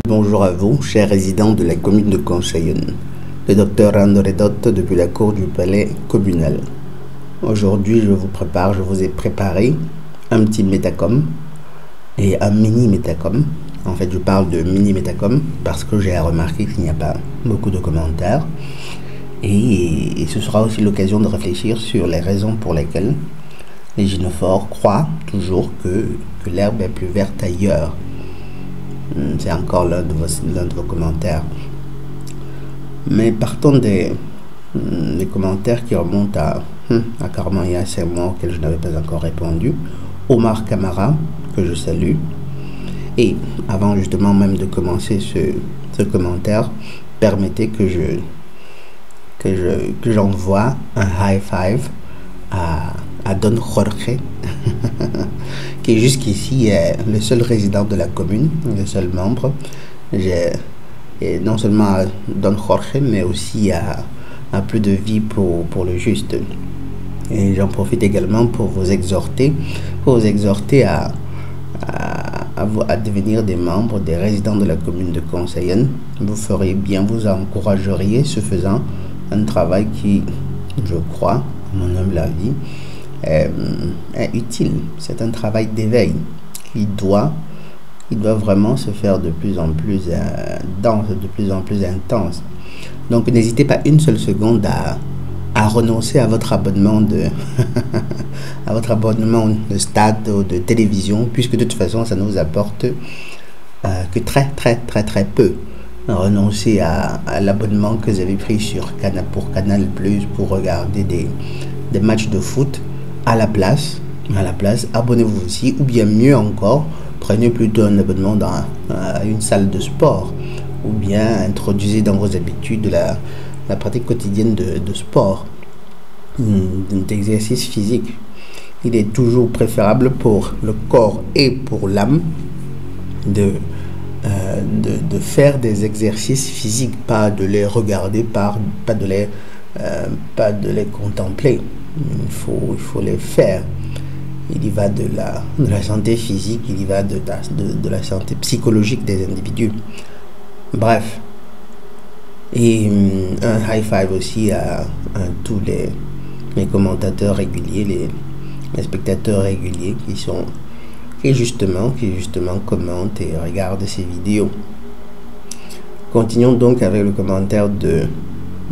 Bonjour à vous, chers résidents de la commune de Conseillen. Le docteur André Dott depuis la cour du palais communal. Aujourd'hui, je vous ai préparé un petit métacom et un mini métacom. En fait, je parle de mini métacom parce que j'ai remarqué qu'il n'y a pas beaucoup de commentaires. Et ce sera aussi l'occasion de réfléchir sur les raisons pour lesquelles les gynophores croient toujours que l'herbe est plus verte ailleurs. C'est encore l'un de vos commentaires. Mais partons des commentaires qui remontent à carrément il y a 5 mois auxquels je n'avais pas encore répondu. Omar Camara, que je salue. Et avant justement même de commencer ce commentaire, permettez que j'envoie un high five à Don Jorge, qui est jusqu'ici le seul résident de la commune, le seul membre. Et non seulement à Don Jorge, mais aussi à plus de vie pour le juste. Et j'en profite également pour vous exhorter à devenir des membres, des résidents de la commune de Conseillen. Vous ferez bien, vous encourageriez, ce faisant, un travail qui, je crois, à mon humble avis, est utile. C'est un travail d'éveil qui doit vraiment se faire de plus en plus dense, de plus en plus intense. Donc n'hésitez pas une seule seconde à renoncer à votre abonnement à votre abonnement de stade ou de télévision, puisque de toute façon ça ne vous apporte que très peu. Renoncer à l'abonnement que vous avez pris pour Canal Plus pour regarder des matchs de foot. À la place, abonnez-vous aussi, ou bien mieux encore, prenez plutôt un abonnement dans une salle de sport, ou bien introduisez dans vos habitudes la pratique quotidienne de sport, d'exercice physique. Il est toujours préférable pour le corps et pour l'âme de faire des exercices physiques, pas de les regarder, pas de les contempler. Il faut les faire. Il y va de la santé physique, il y va de la santé psychologique des individus. Bref. Et un high five aussi à tous les commentateurs réguliers, les spectateurs réguliers qui justement commentent et regardent ces vidéos. Continuons donc avec le commentaire de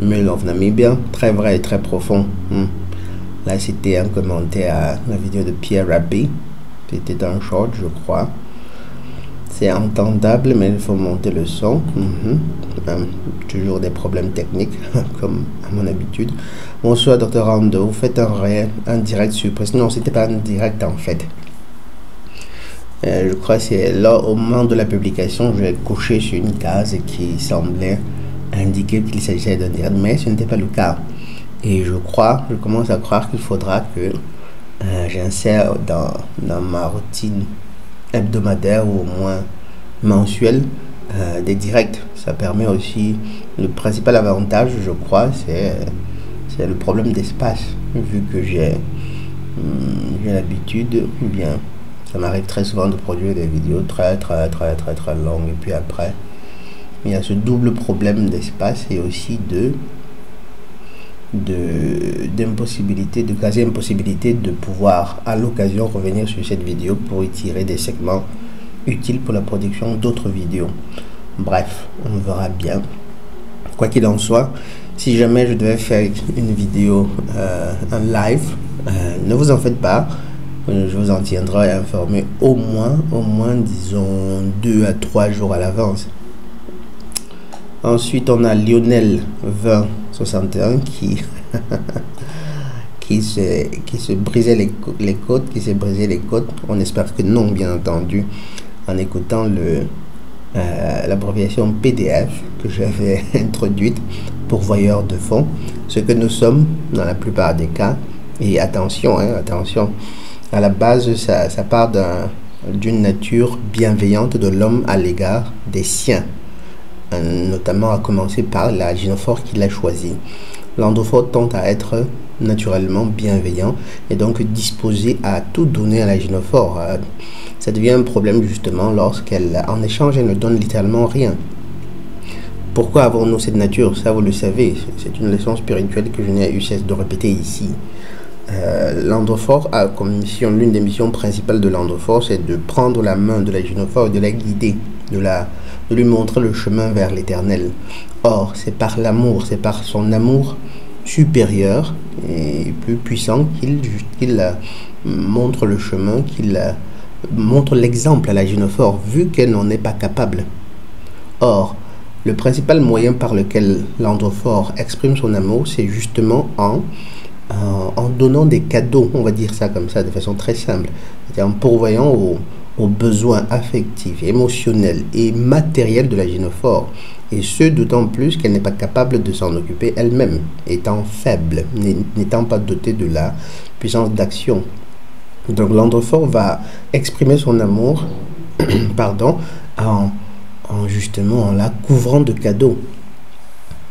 Mail of Namibia, très vrai et très profond. Là, c'était un commentaire à la vidéo de Pierre Rabhi. C'était un short, je crois. C'est entendable, mais il faut monter le son. Toujours des problèmes techniques, comme à mon habitude. Bonsoir, Dr. Rando. Vous faites un direct sur presse. Non, c'était pas un direct en fait. Je crois que c'est là, au moment de la publication, j'ai couché sur une case qui semblait indiquer qu'il s'agissait d'un direct, mais ce n'était pas le cas. Et je commence à croire qu'il faudra que j'insère dans ma routine hebdomadaire ou au moins mensuelle des directs. Ça permet aussi, le principal avantage, je crois, c'est le problème d'espace. Vu que j'ai l'habitude, ou bien ça m'arrive très souvent de produire des vidéos très longues, et puis après il y a ce double problème d'espace et aussi d'impossibilité, de quasi-impossibilité de pouvoir à l'occasion revenir sur cette vidéo pour y tirer des segments utiles pour la production d'autres vidéos. Bref, on verra bien. Quoi qu'il en soit, si jamais je devais faire une vidéo, un live, ne vous en faites pas, je vous en tiendrai informé au moins disons 2 à 3 jours à l'avance. Ensuite, on a Lionel 2061 qui se brisait les côtes, qui s'est brisé les côtes. On espère que non, bien entendu, en écoutant l'abréviation PDF que j'avais introduite, pourvoyeur de fonds, ce que nous sommes dans la plupart des cas. Et attention, attention, à la base, ça part d'une nature bienveillante de l'homme à l'égard des siens. Notamment à commencer par la gynophore qui l'a choisi. L'endophore tend à être naturellement bienveillant et donc disposé à tout donner à la gynophore. Ça devient un problème justement lorsqu'elle, en échange, elle ne donne littéralement rien. Pourquoi avons-nous cette nature? Ça, vous le savez, c'est une leçon spirituelle que je n'ai eu cesse de répéter ici. L'androphore a comme mission, l'une des missions principales de l'androphore, c'est de prendre la main de la gynophore et de la guider, de lui montrer le chemin vers l'éternel. Or, c'est par l'amour, c'est par son amour supérieur et plus puissant qu'il montre le chemin, qu'il montre l'exemple à la gynophore, vu qu'elle n'en est pas capable. Or, le principal moyen par lequel l'androphore exprime son amour, c'est justement en donnant des cadeaux, on va dire ça comme ça, de façon très simple, c'est-à-dire en pourvoyant aux besoins affectifs, émotionnels et matériels de la gynophore, et ce d'autant plus qu'elle n'est pas capable de s'en occuper elle-même, étant faible, n'étant pas dotée de la puissance d'action. Donc l'androphore va exprimer son amour pardon, justement en la couvrant de cadeaux.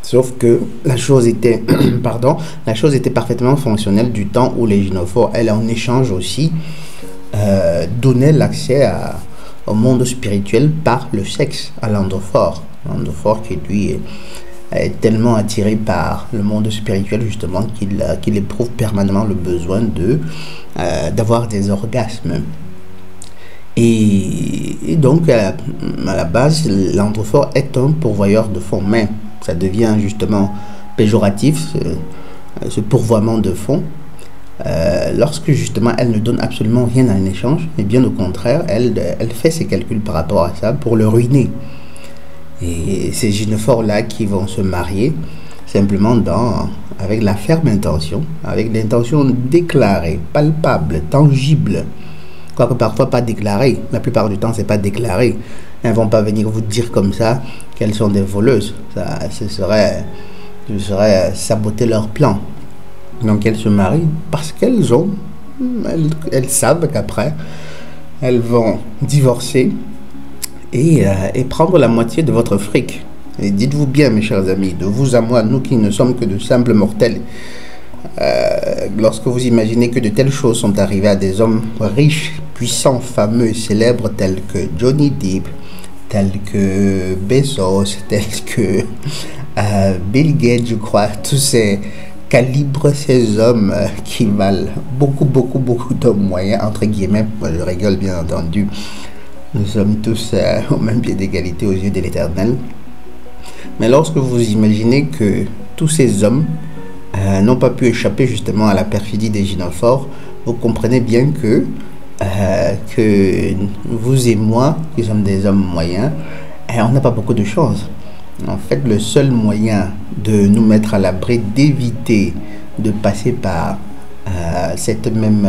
Sauf que la chose était, parfaitement fonctionnelle du temps où les gynophores, elle en échange aussi, donnaient l'accès au monde spirituel par le sexe à l'androphore. L'androphore qui lui est tellement attiré par le monde spirituel justement qu'il éprouve permanemment le besoin d'avoir des orgasmes. Et donc à la base, l'androphore est un pourvoyeur de fonds, mais ça devient justement péjoratif, ce pourvoiement de fonds, lorsque justement elle ne donne absolument rien en échange, mais bien au contraire, elle fait ses calculs par rapport à ça pour le ruiner. Et ces gynophores-là qui vont se marier simplement avec la ferme intention, avec l'intention déclarée, palpable, tangible, quoique parfois pas déclarée, la plupart du temps c'est pas déclaré. Elles ne vont pas venir vous dire comme ça qu'elles sont des voleuses, ce serait saboter leur plan. Donc elles se marient parce qu'elles savent qu'après elles vont divorcer et prendre la moitié de votre fric. Et dites-vous bien, mes chers amis, de vous à moi, nous qui ne sommes que de simples mortels, lorsque vous imaginez que de telles choses sont arrivées à des hommes riches, puissants, fameux et célèbres tels que Johnny Depp, tels que Bezos, tels que Bill Gates, je crois, tous ces calibres, ces hommes qui valent beaucoup d'hommes moyens, entre guillemets, moi je rigole bien entendu, nous sommes tous au même pied d'égalité aux yeux de l'Éternel. Mais lorsque vous imaginez que tous ces hommes n'ont pas pu échapper justement à la perfidie des gynophores, vous comprenez bien que vous et moi, qui sommes des hommes moyens, on n'a pas beaucoup de chance. En fait, le seul moyen de nous mettre à l'abri, d'éviter de passer par cette même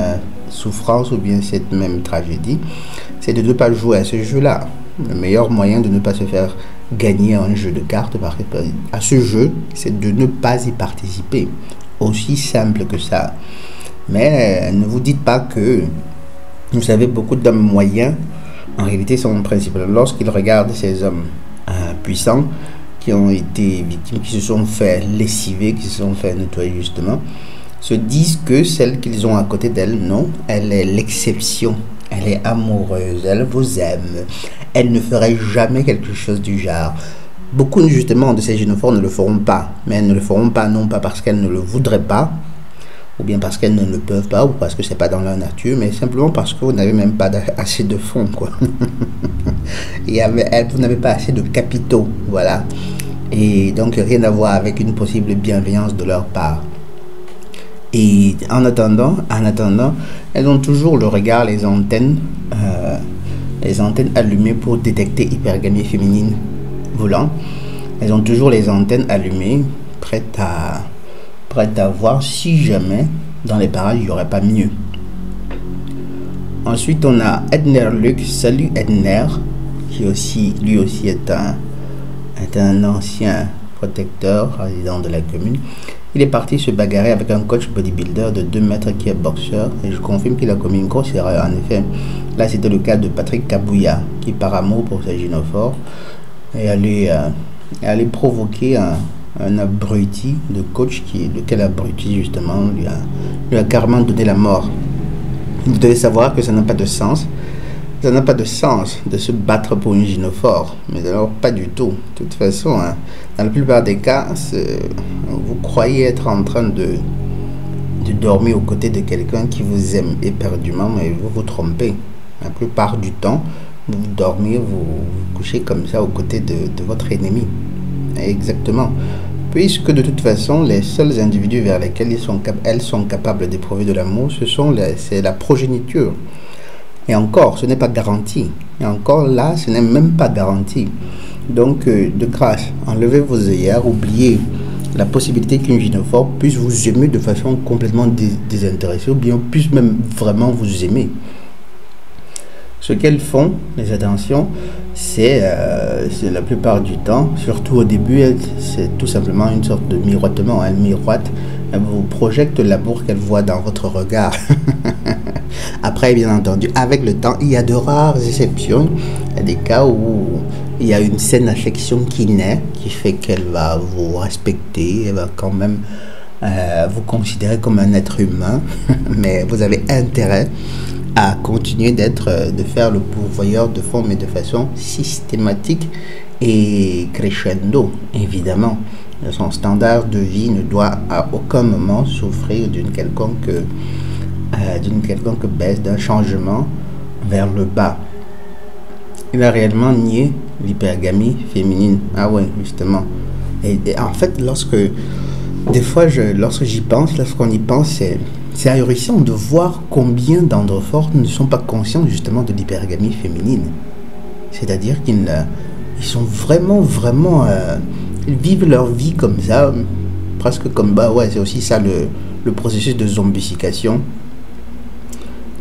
souffrance ou bien cette même tragédie, c'est de ne pas jouer à ce jeu-là. Le meilleur moyen de ne pas se faire gagner un jeu de cartes à ce jeu, c'est de ne pas y participer. Aussi simple que ça. Mais ne vous dites pas que vous savez, beaucoup d'hommes moyens en réalité sont principalement, lorsqu'ils regardent ces hommes puissants qui ont été victimes, qui se sont fait lessiver, qui se sont fait nettoyer justement, se disent que celle qu'ils ont à côté d'elle, non, elle est l'exception. Elle est amoureuse, elle vous aime, elle ne ferait jamais quelque chose du genre. Beaucoup justement de ces gynophores ne le feront pas, mais elles ne le feront pas non pas parce qu'elles ne le voudraient pas, ou bien parce qu'elles ne le peuvent pas, ou parce que c'est pas dans leur nature, mais simplement parce que vous n'avez même pas assez de fonds, quoi. Vous n'avez pas assez de capitaux, voilà. Et donc rien à voir avec une possible bienveillance de leur part. Et en attendant, elles ont toujours le regard, les antennes allumées pour détecter hypergamie féminine volant. Elles ont toujours les antennes allumées, prêtes à voir si jamais dans les parages il n'y aurait pas mieux. Ensuite, on a Edner Luc. Salut Edner, qui lui aussi est un ancien protecteur, résident de la commune. Il est parti se bagarrer avec un coach bodybuilder de 2 mètres qui est boxeur, et je confirme qu'il a commis une grosse erreur. En effet, là c'était le cas de Patrick Kabouya, qui par amour pour sa gynophore est allé provoquer un abruti de coach, lequel abruti justement lui a carrément donné la mort. Vous devez savoir que ça n'a pas de sens. Ça n'a pas de sens de se battre pour une gynophore. Mais alors, pas du tout. De toute façon, hein, dans la plupart des cas, vous croyez être en train de dormir aux côtés de quelqu'un qui vous aime éperdument, mais vous vous trompez. La plupart du temps, vous dormez, vous couchez comme ça aux côtés de votre ennemi. Exactement. Puisque de toute façon, les seuls individus vers lesquels elles sont capables d'éprouver de l'amour, c'est la progéniture. Et encore, ce n'est pas garanti. Et encore là, ce n'est même pas garanti. Donc, de grâce, enlevez vos œillères, oubliez la possibilité qu'une gynophore puisse vous aimer de façon complètement désintéressée, ou bien puisse même vraiment vous aimer. Ce qu'elles font, les attentions, c'est la plupart du temps, surtout au début, c'est tout simplement une sorte de miroitement. Elles miroitent, elles vous projettent l'amour qu'elles voient dans votre regard. Après, bien entendu, avec le temps, il y a de rares exceptions. Il y a des cas où il y a une saine affection qui naît, qui fait qu'elle va vous respecter, elle va quand même vous considérer comme un être humain, mais vous avez intérêt à continuer de faire le pourvoyeur de fonds, mais de façon systématique et crescendo, évidemment. Son standard de vie ne doit à aucun moment souffrir d'une quelconque baisse, d'un changement vers le bas. Il a réellement nié l'hypergamie féminine. Ah ouais, justement. Et en fait, lorsqu'on y pense, c'est ahurissant de voir combien d'androphores ne sont pas conscients justement de l'hypergamie féminine. C'est-à-dire qu'ils sont vraiment, ils vivent leur vie comme ça, presque comme, c'est aussi ça le processus de zombification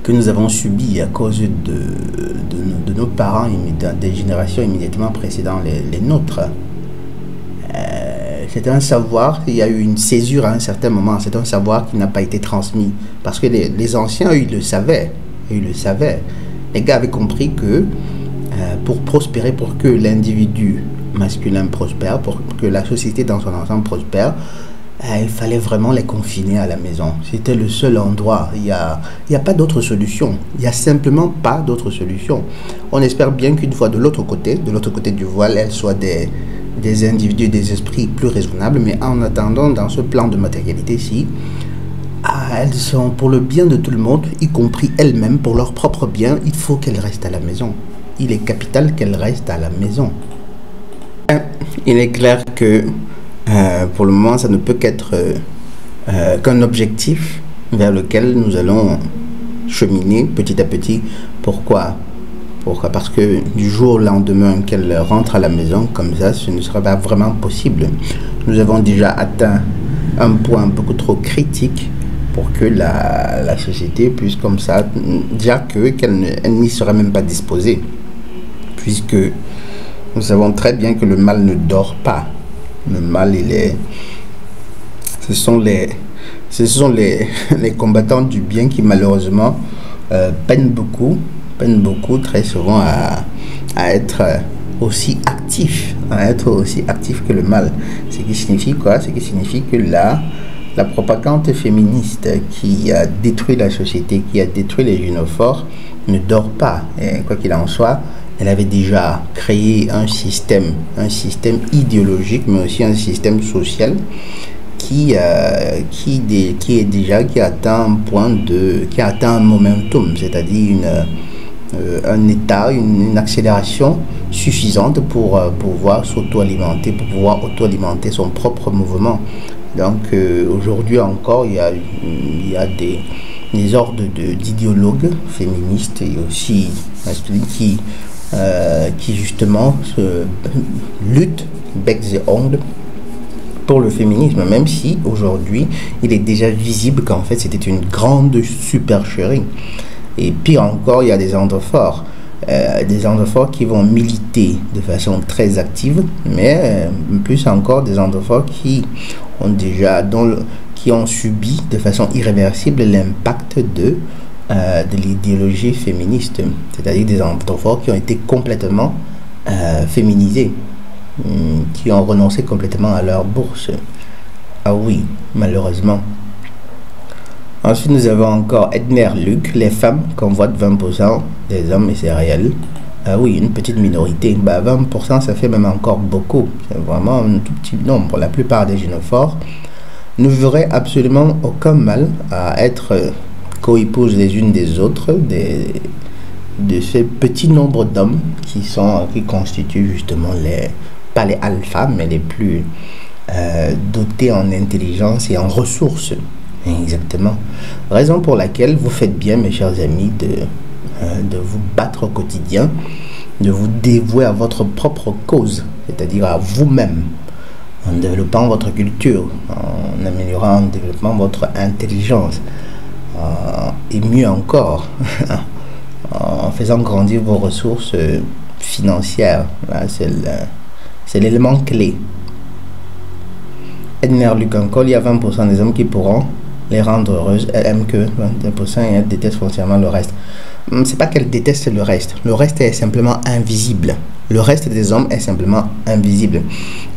que nous avons subi à cause de nos parents, des générations immédiatement précédentes les nôtres. C'est un savoir, il y a eu une césure à un certain moment, c'est un savoir qui n'a pas été transmis. Parce que les anciens, eux, ils le savaient. Les gars avaient compris que pour prospérer, pour que l'individu masculin prospère, pour que la société dans son ensemble prospère, il fallait vraiment les confiner à la maison. C'était le seul endroit. Il y a pas d'autre solution. Il n'y a simplement pas d'autre solution. On espère bien qu'une fois de l'autre côté du voile, elles soient des individus, des esprits plus raisonnables, mais en attendant, dans ce plan de matérialité-ci, elles sont pour le bien de tout le monde, y compris elles-mêmes, pour leur propre bien, il faut qu'elles restent à la maison. Il est capital qu'elles restent à la maison. Il est clair que pour le moment, ça ne peut qu'être qu'un objectif vers lequel nous allons cheminer petit à petit. Pourquoi ? Parce que du jour au lendemain qu'elle rentre à la maison, comme ça, ce ne sera pas vraiment possible. Nous avons déjà atteint un point beaucoup trop critique pour que la société puisse comme ça dire qu'elle n'y sera même pas disposée. Puisque nous savons très bien que le mal ne dort pas. Le mal, ce sont les combattants du bien qui malheureusement peinent beaucoup très souvent à être aussi actifs, que le mal. Ce qui signifie quoi? Ce qui signifie que la propagande féministe qui a détruit la société, qui a détruit les gynophores, ne dort pas. Et quoi qu'il en soit, elle avait déjà créé un système idéologique, mais aussi un système social qui atteint un momentum, c'est-à-dire un état, une accélération suffisante pour pouvoir s'auto-alimenter, pour pouvoir auto-alimenter son propre mouvement. Donc aujourd'hui encore, il y a des ordres d'idéologues féministes et aussi masculines qui justement luttent becs et ongles pour le féminisme, même si aujourd'hui il est déjà visible qu'en fait c'était une grande supercherie. Et pire encore, il y a des androphores qui vont militer de façon très active, mais plus encore des androphores qui ont subi de façon irréversible l'impact de l'idéologie féministe, c'est-à-dire des androphores qui ont été complètement féminisés. qui ont renoncé complètement à leur bourse. Ah oui, malheureusement. Ensuite, nous avons encore Edner Luc. Les femmes convoitent 20% des hommes et c'est réel. Ah oui, une petite minorité. 20%, ça fait même encore beaucoup. C'est vraiment un tout petit nombre. Pour la plupart des gynophores ne verraient absolument aucun mal à être co-épouses les unes des autres de ce petit nombre d'hommes qui constituent justement pas les alphas, mais les plus dotés en intelligence et en ressources. Exactement. Raison pour laquelle vous faites bien, mes chers amis, de vous battre au quotidien, de vous dévouer à votre propre cause, c'est-à-dire à vous-même, en développant votre culture, en améliorant, en développant votre intelligence, et mieux encore, en faisant grandir vos ressources financières. C'est l'élément clé. Edner Luc encore, il y a 20% des hommes qui pourront les rendre heureuses. Elle aime que 20% et elle déteste foncièrement le reste. C'est pas qu'elle déteste le reste. Le reste est simplement invisible. Le reste des hommes est simplement invisible.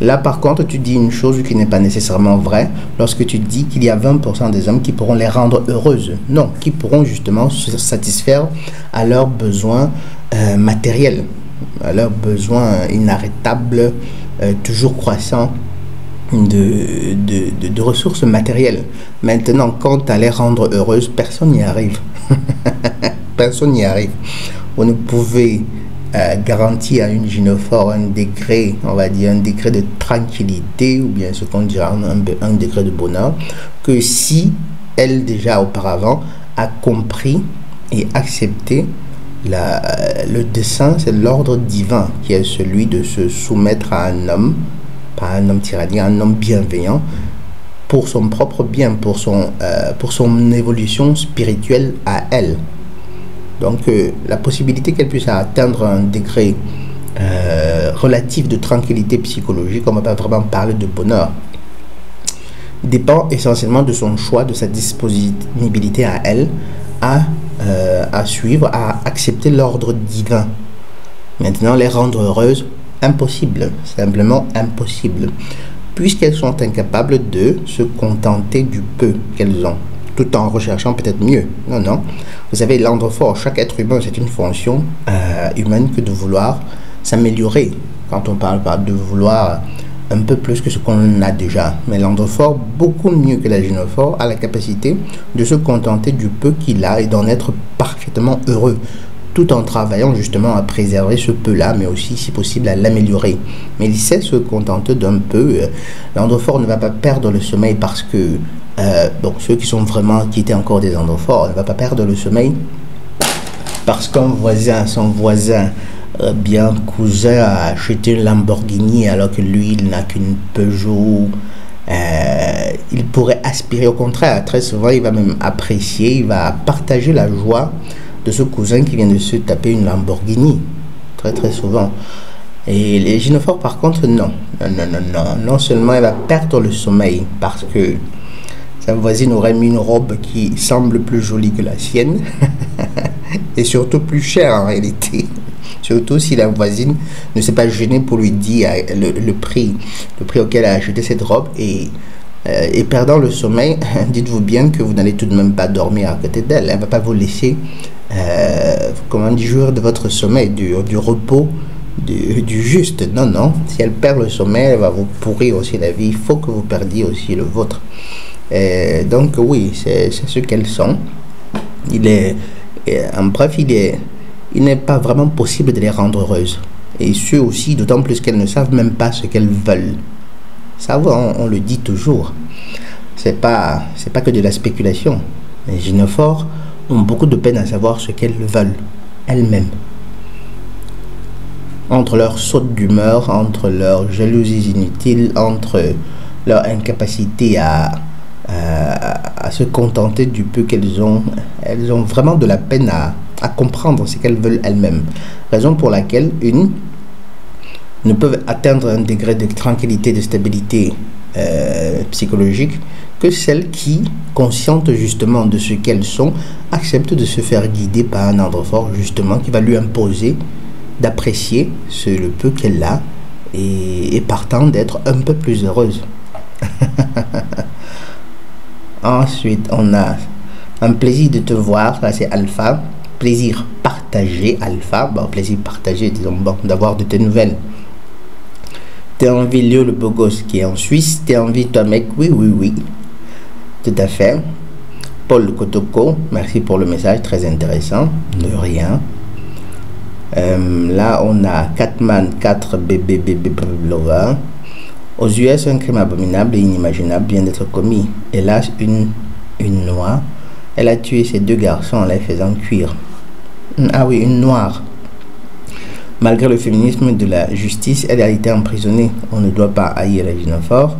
Là, par contre, tu dis une chose qui n'est pas nécessairement vraie lorsque tu dis qu'il y a 20% des hommes qui pourront les rendre heureuses. Non, qui pourront justement se satisfaire à leurs besoins matériels, à leurs besoins inarrêtables, toujours croissants de ressources matérielles. Maintenant, quant à les rendre heureuses, personne n'y arrive. Personne n'y arrive. Vous ne pouvez garantir à une gynophore un degré, on va dire un degré de tranquillité, ou bien ce qu'on dira un degré de bonheur, que si elle déjà auparavant a compris et accepté le dessein, c'est l'ordre divin qui est celui de se soumettre à un homme, pas un homme tyrannique, un homme bienveillant, pour son propre bien, pour son évolution spirituelle à elle. Donc la possibilité qu'elle puisse atteindre un degré relatif de tranquillité psychologique, on ne va pas vraiment parler de bonheur, dépend essentiellement de son choix, de sa disponibilité à elle, à suivre, à accepter l'ordre divin. Maintenant, les rendre heureuses, impossible, simplement impossible, puisqu'elles sont incapables de se contenter du peu qu'elles ont, tout en recherchant peut-être mieux. Non, non. Vous savez, l'ordre fort, chaque être humain, c'est une fonction humaine que de vouloir s'améliorer. Quand on parle de vouloir un peu plus que ce qu'on a déjà. Mais l'ordre fort, beaucoup mieux que la gynophore, a la capacité de se contenter du peu qu'il a et d'en être parfaitement heureux, tout en travaillant justement à préserver ce peu-là, mais aussi, si possible, à l'améliorer. Mais il sait se contenter d'un peu. L'ordre fort ne va pas perdre le sommeil parce que donc ceux qui sont vraiment qui étaient encore des endroits ne va pas perdre le sommeil parce qu'un voisin, son voisin bien cousin a acheté une Lamborghini alors que lui il n'a qu'une Peugeot. Il pourrait aspirer, au contraire, très souvent il va même apprécier, il va partager la joie de ce cousin qui vient de se taper une Lamborghini, très très souvent. Et les gynophores par contre non, non seulement il va perdre le sommeil parce que sa voisine aurait mis une robe qui semble plus jolie que la sienne et surtout plus chère en réalité. Surtout si la voisine ne s'est pas gênée pour lui dire le prix auquel elle a acheté cette robe. Et perdant le sommeil, dites-vous bien que vous n'allez tout de même pas dormir à côté d'elle. Elle ne va pas vous laisser jouir de votre sommeil, du repos, du juste. Non, non. Si elle perd le sommeil, elle va vous pourrir aussi la vie. Il faut que vous perdiez aussi le vôtre. Donc oui, c'est ce qu'elles sont. En bref, il n'est pas vraiment possible de les rendre heureuses. Et ce aussi, d'autant plus qu'elles ne savent même pas ce qu'elles veulent. Ça, on le dit toujours. C'est pas que de la spéculation. Les gynophores ont beaucoup de peine à savoir ce qu'elles veulent, elles-mêmes. Entre leur saute d'humeur, entre leurs jalousies inutiles, entre leur incapacité à se contenter du peu qu'elles ont, elles ont vraiment de la peine à comprendre ce qu'elles veulent elles-mêmes. Raison pour laquelle ne peuvent atteindre un degré de tranquillité, de stabilité psychologique que celles qui, conscientes justement de ce qu'elles sont, acceptent de se faire guider par un ordre fort justement qui va lui imposer d'apprécier le peu qu'elle a et partant d'être un peu plus heureuse. Ensuite, on a un plaisir de te voir, là c'est Alpha. Plaisir partagé, Alpha. Bon, plaisir partagé, disons, bon, d'avoir de tes nouvelles. T'es envie, Léo le beau gosse qui est en Suisse. T'es envie, toi mec, oui, oui, oui. Tout à fait. Paul Kotoko, merci pour le message, très intéressant. De rien. Là, on a Catman 4 bébé Lover. Aux US, un crime abominable et inimaginable vient d'être commis. Hélas, une noire. Elle a tué ses 2 garçons en les faisant cuire. Ah oui, une noire. Malgré le féminisme de la justice, elle a été emprisonnée. On ne doit pas haïr les gynophores.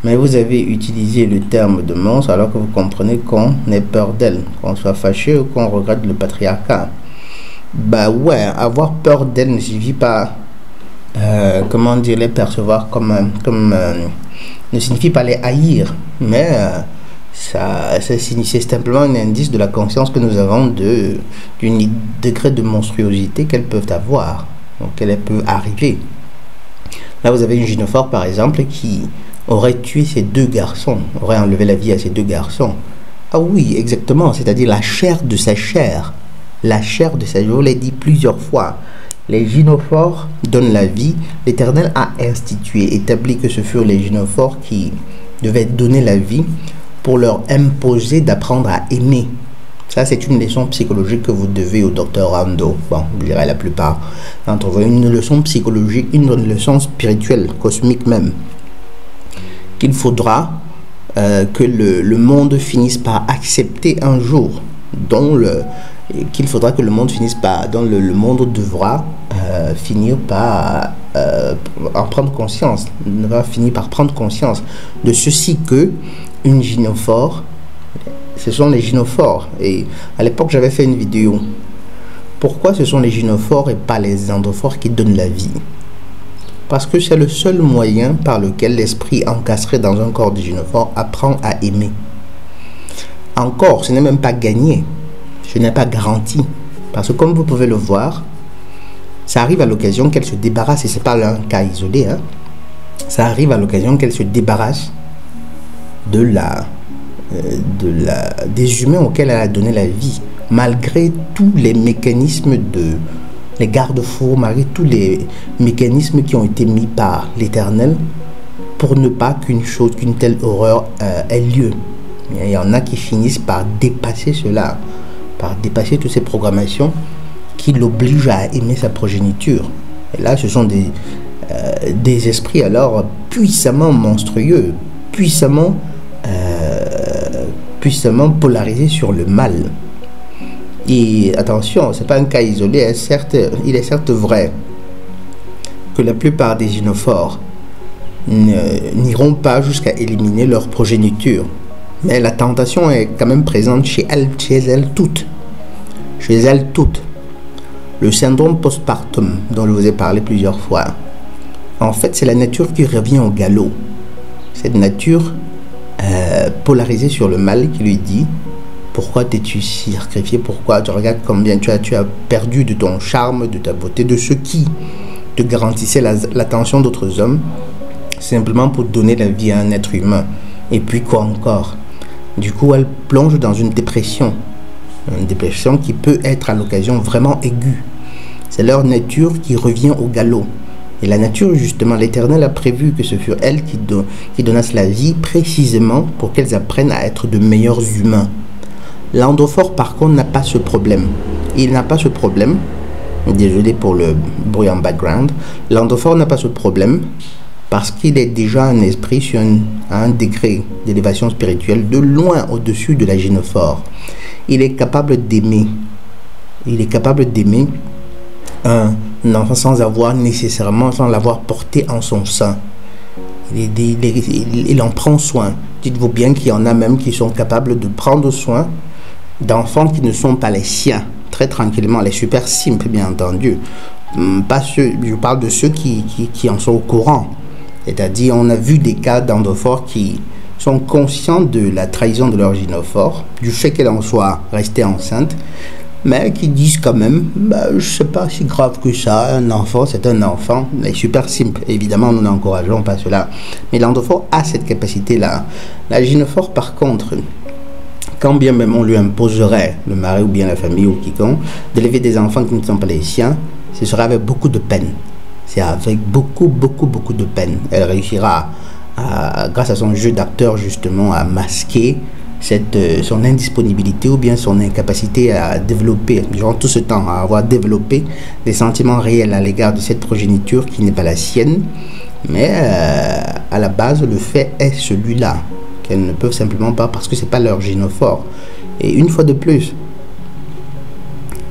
Mais vous avez utilisé le terme de monstre alors que vous comprenez qu'on ait peur d'elle, qu'on soit fâché ou qu'on regrette le patriarcat. Bah ouais, avoir peur d'elle ne suffit pas, comment dire, les percevoir comme ne signifie pas les haïr, mais c'est simplement un indice de la conscience que nous avons du degré de monstruosité qu'elles peuvent avoir, auquel elles peuvent arriver. Là, vous avez une gynophore, par exemple, qui aurait tué ses 2 garçons, aurait enlevé la vie à ses 2 garçons. Ah oui, exactement, c'est-à-dire la chair de sa chair. La chair de sa chair, je vous l'ai dit plusieurs fois. Les gynophores donnent la vie. L'Éternel a établi que ce furent les gynophores qui devaient donner la vie pour leur imposer d'apprendre à aimer. Ça, c'est une leçon psychologique que vous devez au docteur Rando. Bon, je dirais la plupart d'entre vous. Une leçon psychologique, une leçon spirituelle, cosmique même. Qu'il faudra que le monde finisse par accepter un jour, qu'il faudra que le monde finisse par, dont le monde devra finir par en prendre conscience, va finir par prendre conscience de ceci, que une gynophore, ce sont les gynophores. Et à l'époque, j'avais fait une vidéo. Pourquoi ce sont les gynophores et pas les androphores qui donnent la vie? Parce que c'est le seul moyen par lequel l'esprit encastré dans un corps de gynophore apprend à aimer. Encore, ce n'est même pas gagné. Ce n'est pas garanti. Parce que comme vous pouvez le voir, ça arrive à l'occasion qu'elle se débarrasse, et ce n'est pas un cas isolé, hein. Ça arrive à l'occasion qu'elle se débarrasse des humains auxquels elle a donné la vie, malgré tous les mécanismes les garde-fous, malgré tous les mécanismes qui ont été mis par l'Éternel pour ne pas qu'une telle horreur ait lieu. Il y en a qui finissent par dépasser cela, par dépasser toutes ces programmations qui l'obligent à aimer sa progéniture. Et là, ce sont des esprits alors puissamment monstrueux, puissamment polarisés sur le mal. Et attention, ce n'est pas un cas isolé, il est certes vrai que la plupart des gynophores n'iront pas jusqu'à éliminer leur progéniture. Mais la tentation est quand même présente chez elles toutes. Chez elles toutes. Le syndrome postpartum dont je vous ai parlé plusieurs fois, en fait, c'est la nature qui revient au galop. Cette nature polarisée sur le mal qui lui dit: pourquoi t'es-tu sacrifié? Pourquoi tu regardes combien tu as perdu de ton charme, de ta beauté, de ce qui te garantissait l'attention d'autres hommes, simplement pour donner la vie à un être humain. Et puis quoi encore? Du coup, elle plonge dans une dépression qui peut être à l'occasion vraiment aiguë. C'est leur nature qui revient au galop. Et la nature, justement, l'Éternel a prévu que ce fût elle qui donnasse la vie précisément pour qu'elles apprennent à être de meilleurs humains. L'androphore, par contre, n'a pas ce problème. Il n'a pas ce problème. Désolé pour le bruit en background. L'androphore n'a pas ce problème parce qu'il est déjà un esprit sur un degré d'élévation spirituelle de loin au-dessus de la gynophore. Il est capable d'aimer. Il est capable d'aimer un enfant sans l'avoir porté en son sein. Il en prend soin. Dites-vous bien qu'il y en a même qui sont capables de prendre soin d'enfants qui ne sont pas les siens, très tranquillement, les super simples, bien entendu. Pas ceux, je parle de ceux qui en sont au courant. C'est-à-dire, on a vu des cas d'androphores qui sont conscients de la trahison de leur gynophore, du fait qu'elle en soit restée enceinte, mais qui disent quand même, bah, je sais pas si grave que ça, un enfant c'est un enfant, mais super simple. Évidemment, nous n'encourageons pas cela, mais l'endophore a cette capacité-là. La gynophore, par contre, quand bien même on lui imposerait, le mari ou bien la famille ou quiconque, d'élever des enfants qui ne sont pas les siens, ce sera avec beaucoup de peine. C'est avec beaucoup de peine. Elle réussira, grâce à son jeu d'acteur justement, à masquer son indisponibilité ou bien son incapacité à développer, durant tout ce temps, à avoir développé des sentiments réels à l'égard de cette progéniture qui n'est pas la sienne. Mais à la base, le fait est celui-là, qu'elles ne peuvent simplement pas, parce que ce n'est pas leur gynophore. Et une fois de plus,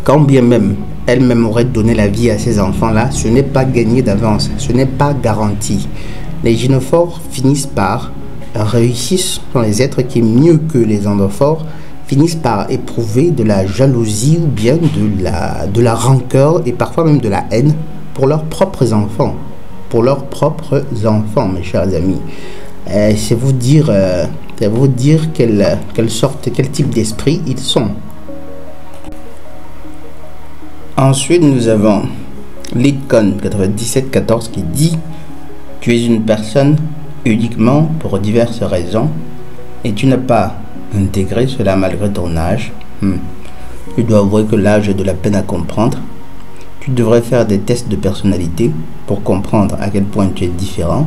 quand bien même elle-même aurait donné la vie à ces enfants-là, ce n'est pas gagné d'avance, ce n'est pas garanti. Les gynophores finissent par réussissent, sont les êtres qui, mieux que les endophores, finissent par éprouver de la jalousie ou bien de la rancœur et parfois même de la haine pour leurs propres enfants. Pour leurs propres enfants, mes chers amis. C'est vous dire quelle sorte, quel type d'esprit ils sont. Ensuite, nous avons Lidcon 9714 qui dit: tu es une personne uniquement pour diverses raisons et tu n'as pas intégré cela malgré ton âge. Tu dois avouer que l'âge est de la peine à comprendre. Tu devrais faire des tests de personnalité pour comprendre à quel point tu es différent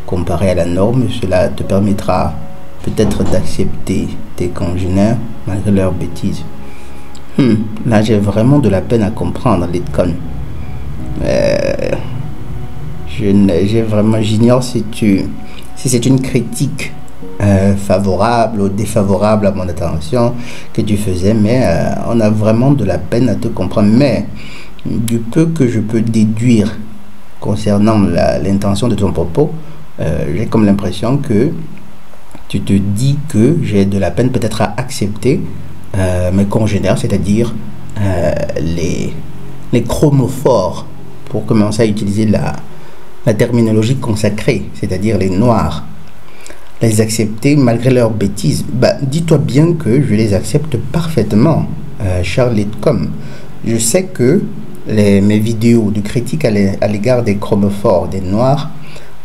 comparé à la norme. Cela te permettra peut-être d'accepter tes congénères malgré leurs bêtises. Là, j'ai vraiment de la peine à comprendre, Lidcon. J'ignore si c'est une critique favorable ou défavorable à mon attention que tu faisais, mais on a vraiment de la peine à te comprendre. Mais du peu que je peux déduire concernant l'intention de ton propos, j'ai comme l'impression que tu te dis que j'ai de la peine peut-être à accepter mes congénères, c'est-à-dire les chromophores, pour commencer à utiliser la terminologie consacrée, c'est-à-dire les noirs, les accepter malgré leurs bêtises. Dis-toi bien que je les accepte parfaitement, Charlotte. Je sais que mes vidéos de critique à l'égard des chromophores, des noirs,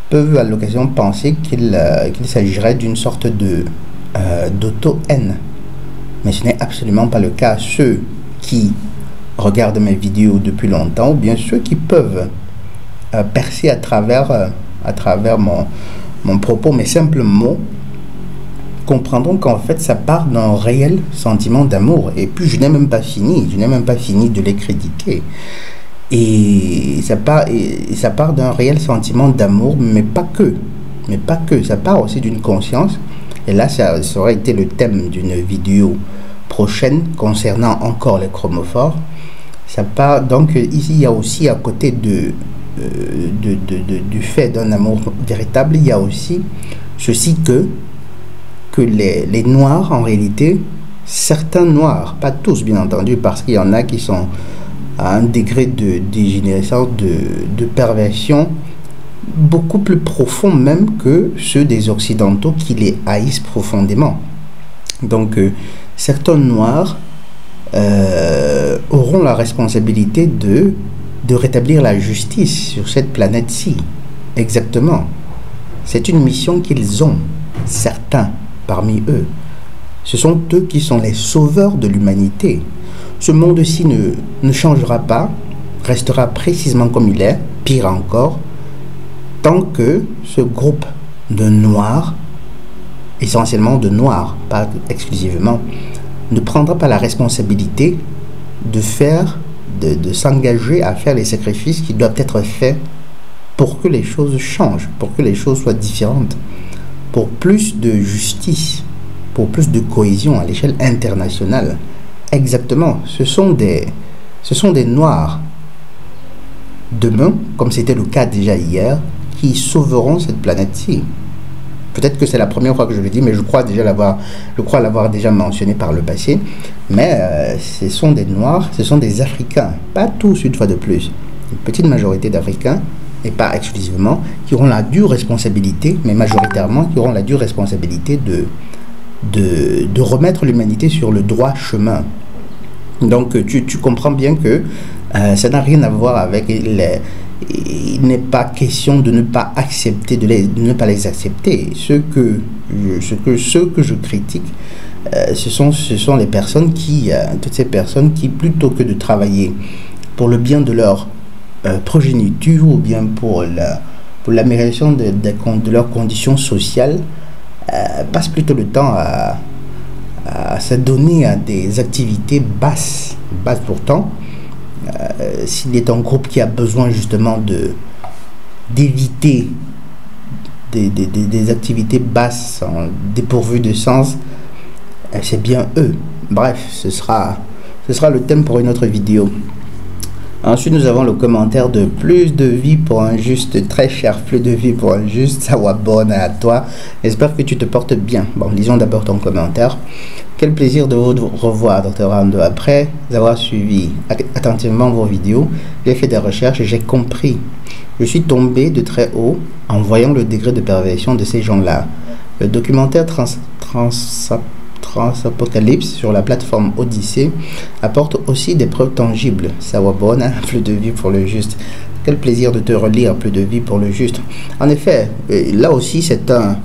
peuvent à l'occasion penser qu'il s'agirait d'une sorte d'auto-haine. Mais ce n'est absolument pas le cas. Ceux qui regardent mes vidéos depuis longtemps, ou bien ceux qui peuvent percer à travers mon propos, mes simples mots, comprendront qu'en fait ça part d'un réel sentiment d'amour. Et puis je n'ai même pas fini de les critiquer. Et ça part d'un réel sentiment d'amour, mais pas que, ça part aussi d'une conscience. Et là, ça aurait été le thème d'une vidéo prochaine concernant encore les chromophores. Ça part donc ici, il y a aussi à côté du fait d'un amour véritable, il y a aussi ceci que les noirs, en réalité, certains noirs, pas tous bien entendu, parce qu'il y en a qui sont à un degré de dégénérescence, de perversion beaucoup plus profond même que ceux des occidentaux qui les haïssent profondément. Donc certains noirs auront la responsabilité de rétablir la justice sur cette planète-ci. Exactement. C'est une mission qu'ils ont, certains parmi eux. Ce sont eux qui sont les sauveurs de l'humanité. Ce monde-ci ne changera pas, restera précisément comme il est, pire encore, tant que ce groupe de noirs, essentiellement de noirs, pas exclusivement, ne prendra pas la responsabilité de s'engager à faire les sacrifices qui doivent être faits pour que les choses changent, pour que les choses soient différentes, pour plus de justice, pour plus de cohésion à l'échelle internationale. Exactement, ce sont des noirs demain, comme c'était le cas déjà hier, qui sauveront cette planète-ci. Peut-être que c'est la première fois que je le dis, mais je crois l'avoir déjà mentionné par le passé. Mais ce sont des Noirs, ce sont des Africains, pas tous une fois de plus. Une petite majorité d'Africains, et pas exclusivement, qui auront la dure responsabilité, mais majoritairement, qui auront la dure responsabilité de remettre l'humanité sur le droit chemin. Donc tu comprends bien que ça n'a rien à voir avec il n'est pas question de ne pas accepter, de ne pas les accepter. Ce que je critique, ce sont les personnes toutes ces personnes qui, plutôt que de travailler pour le bien de leur progéniture ou bien pour l'amélioration de leurs conditions sociales, passent plutôt le temps à s'adonner à des activités basses pourtant. S'il est un groupe qui a besoin justement d'éviter des activités basses, dépourvues de sens, c'est bien eux. Bref, ce sera le thème pour une autre vidéo. Ensuite, nous avons le commentaire de Plus de vie pour un juste, très cher Plus de vie pour un juste, ça va bonne à toi. J'espère que tu te portes bien. Bon, lisons d'abord ton commentaire. Quel plaisir de vous revoir, Dr Rando. Après avoir suivi attentivement vos vidéos, j'ai fait des recherches et j'ai compris. Je suis tombé de très haut en voyant le degré de perversion de ces gens-là. Le documentaire Transapocalypse sur la plateforme Odyssée apporte aussi des preuves tangibles. Ça va bonne, hein? Plus de vie pour le juste. Quel plaisir de te relire, Plus de vie pour le juste. En effet, là aussi c'est un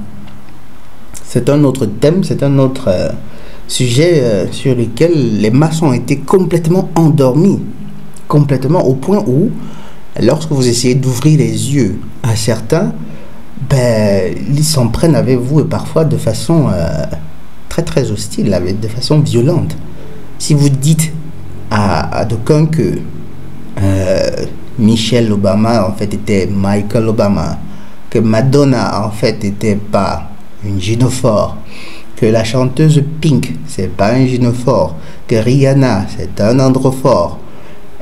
autre thème, c'est un autre sujet sur lequel les masses ont été complètement endormis, complètement au point où lorsque vous essayez d'ouvrir les yeux à certains, ils s'en prennent avec vous et parfois de façon très hostile, de façon violente. Si vous dites à d'aucuns que Michelle Obama en fait était Michael Obama, que Madonna en fait était pas une gynophore, que la chanteuse Pink c'est pas un gynophore, que Rihanna c'est un androphore,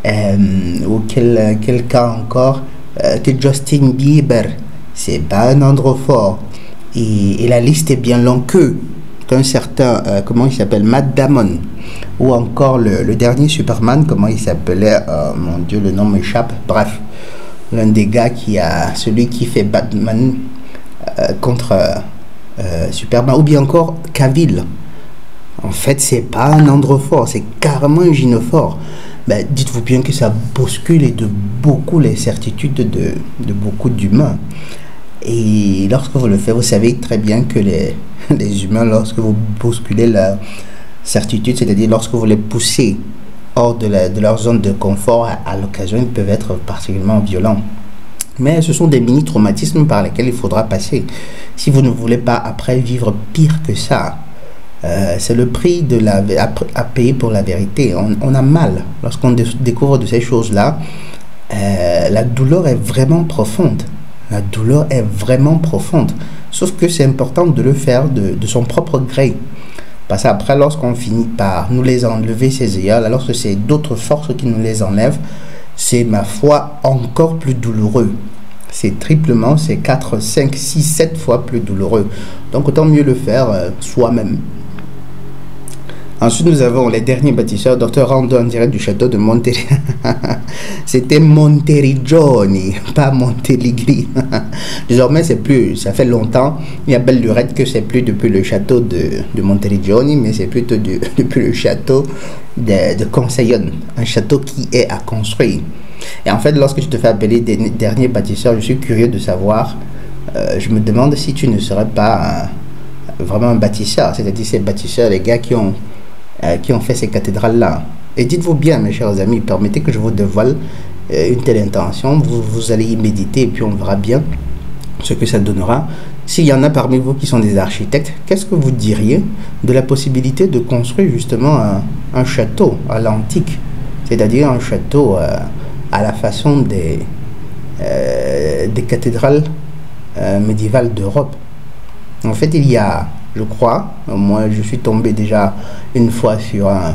ou quel cas encore, que Justin Bieber c'est pas un androphore, et la liste est bien longue, qu'un certain, comment il s'appelle, Matt Damon, ou encore le dernier Superman, comment il s'appelait, mon Dieu, le nom m'échappe, bref, l'un des gars celui qui fait Batman contre Superman, ou bien encore Cavill. En fait, c'est pas un androphore, c'est carrément un gynophore. Dites-vous bien que ça bouscule de beaucoup les certitudes de beaucoup d'humains. Et lorsque vous le faites, vous savez très bien que les humains, lorsque vous bousculez leur certitude, c'est-à-dire lorsque vous les poussez hors de leur zone de confort, à l'occasion, ils peuvent être particulièrement violents. Mais ce sont des mini-traumatismes par lesquels il faudra passer. Si vous ne voulez pas après vivre pire que ça, c'est le prix à payer pour la vérité. On a mal lorsqu'on découvre de ces choses-là. La douleur est vraiment profonde. La douleur est vraiment profonde. Sauf que c'est important de le faire de son propre gré. Parce qu'après, lorsqu'on finit par nous les enlever, ces œillères, lorsque c'est d'autres forces qui nous les enlèvent, c'est, ma foi, encore plus douloureux. C'est triplement, c'est 4, 5, 6, 7 fois plus douloureux. Donc autant mieux le faire soi-même. Ensuite, nous avons les derniers bâtisseurs, Dr Rando en direct du château de Monteriggioni. C'était Monteriggioni, pas Montéligri. Désormais, c'est plus, ça fait longtemps, il y a belle lurette que c'est plus depuis le château de Monteriggioni, mais c'est plutôt depuis le château de Conseillon, un château qui est à construire. Et en fait, lorsque tu te fais appeler des derniers bâtisseurs, je suis curieux de savoir, je me demande si tu ne serais pas vraiment un bâtisseur, c'est-à-dire ces bâtisseurs, les gars qui ont fait ces cathédrales-là. Et dites-vous bien, mes chers amis, permettez que je vous dévoile une telle intention. Vous allez y méditer et puis on verra bien ce que ça donnera. S'il y en a parmi vous qui sont des architectes, qu'est-ce que vous diriez de la possibilité de construire justement un château à l'antique, c'est-à-dire un château à la façon des cathédrales médiévales d'Europe. En fait, il y a, je crois, moi je suis tombé déjà une fois sur un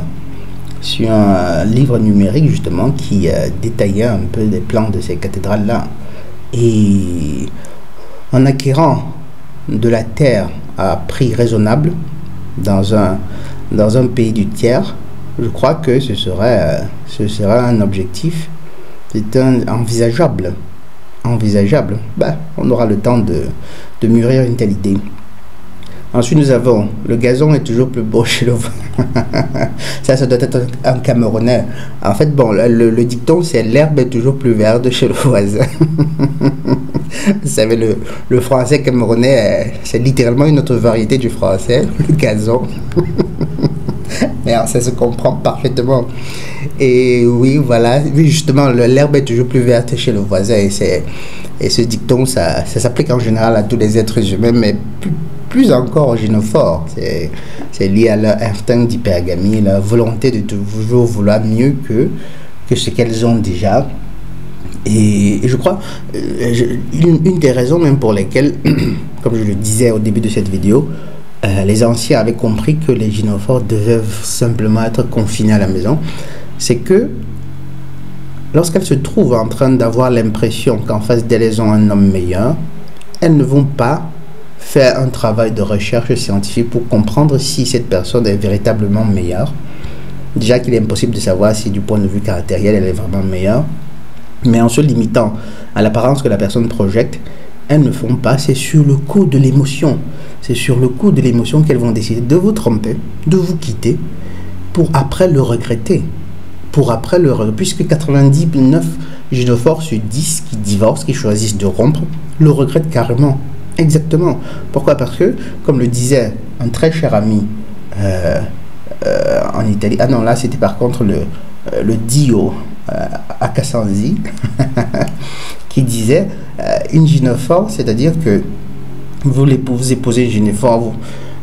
livre numérique justement qui détaillait un peu les plans de ces cathédrales-là. Et en acquérant de la terre à prix raisonnable dans un pays du tiers, je crois que ce serait un objectif, c'est envisageable. On aura le temps de mûrir une telle idée. Ensuite, nous avons le gazon est toujours plus beau chez le ça doit être un Camerounais. En fait, bon, le dicton, c'est l'herbe est toujours plus verte chez le voisin. Vous savez, le français camerounais, c'est littéralement une autre variété du français, le gazon. Mais ça se comprend parfaitement. Et oui, voilà, justement, l'herbe est toujours plus verte chez le voisin. Et ce dicton, ça s'applique en général à tous les êtres humains, mais plus encore aux gynophores. C'est lié à leur instinct d'hypergamie, leur volonté de toujours vouloir mieux que ce qu'elles ont déjà. Et je crois, une des raisons même pour lesquelles, comme je le disais au début de cette vidéo, les anciens avaient compris que les gynophores devaient simplement être confinés à la maison, c'est que lorsqu'elles se trouvent en train d'avoir l'impression qu'en face d'elles, elles ont un homme meilleur, elles ne vont pas faire un travail de recherche scientifique pour comprendre si cette personne est véritablement meilleure. Déjà qu'il est impossible de savoir si du point de vue caractériel, elle est vraiment meilleure. Mais en se limitant à l'apparence que la personne projette, elles ne font pas, c'est sur le coup de l'émotion. C'est sur le coup de l'émotion qu'elles vont décider de vous tromper, de vous quitter, pour après le regretter. Puisque 99 gynophores sur 10 qui divorcent, qui choisissent de rompre, le regrettent carrément. Exactement. Pourquoi? Parce que, comme le disait un très cher ami en Italie, ah non, là c'était par contre le Dio Akasanzi, qui disait une gynophore, c'est-à-dire que vous épousez une gynophore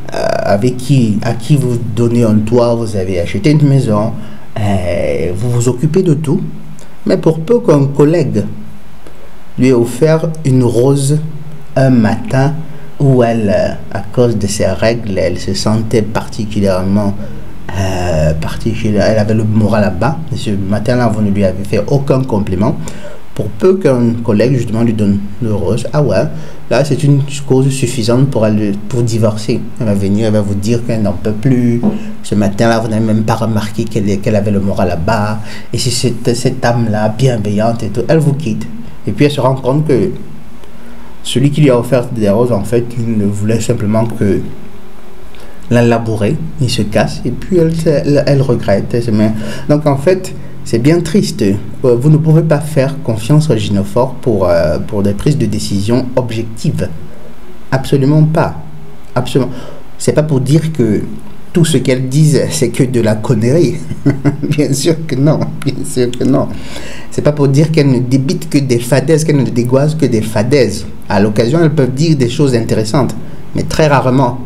à qui vous donnez un toit, vous avez acheté une maison, vous vous occupez de tout, mais pour peu qu'un collègue lui ait offert une rose un matin où elle, à cause de ses règles, elle se sentait particulièrement elle avait le moral à bas. Ce matin-là, vous ne lui avez fait aucun compliment. Pour peu qu'un collègue justement lui donne le rose, ah ouais, là c'est une cause suffisante pour elle pour divorcer. Elle va venir, elle va vous dire qu'elle n'en peut plus. Ce matin-là, vous n'avez même pas remarqué qu'elle avait le moral à bas. Et c'est cette âme-là bienveillante et tout, elle vous quitte. Et puis elle se rend compte que celui qui lui a offert des roses, en fait, il ne voulait simplement que la labourer, il se casse et puis elle regrette. Donc en fait, c'est bien triste. Vous ne pouvez pas faire confiance aux gynophores pour des prises de décision objectives. Absolument pas. Absolument. C'est pas pour dire que tout ce qu'elles disent, c'est que de la connerie. Bien sûr que non. Bien sûr que non. C'est pas pour dire qu'elles ne débitent que des fadaises, qu'elles ne dégoisent que des fadaises. À l'occasion, elles peuvent dire des choses intéressantes, mais très rarement.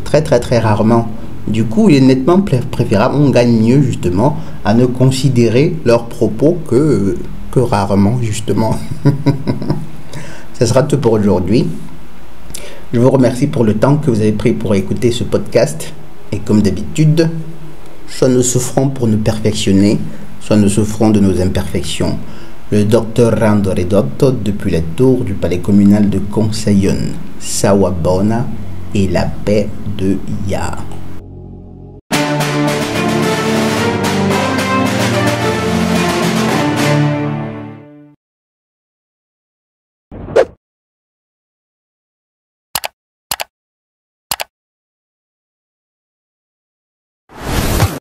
Très rarement. Du coup, il est nettement préférable, on gagne mieux justement à ne considérer leurs propos que rarement justement. Ce sera tout pour aujourd'hui. Je vous remercie pour le temps que vous avez pris pour écouter ce podcast. Et comme d'habitude, soit nous souffrons pour nous perfectionner, soit nous souffrons de nos imperfections. Le docteur Rando Redotto depuis la tour du palais communal de Conseillon. Sawabona et la paix de Ya.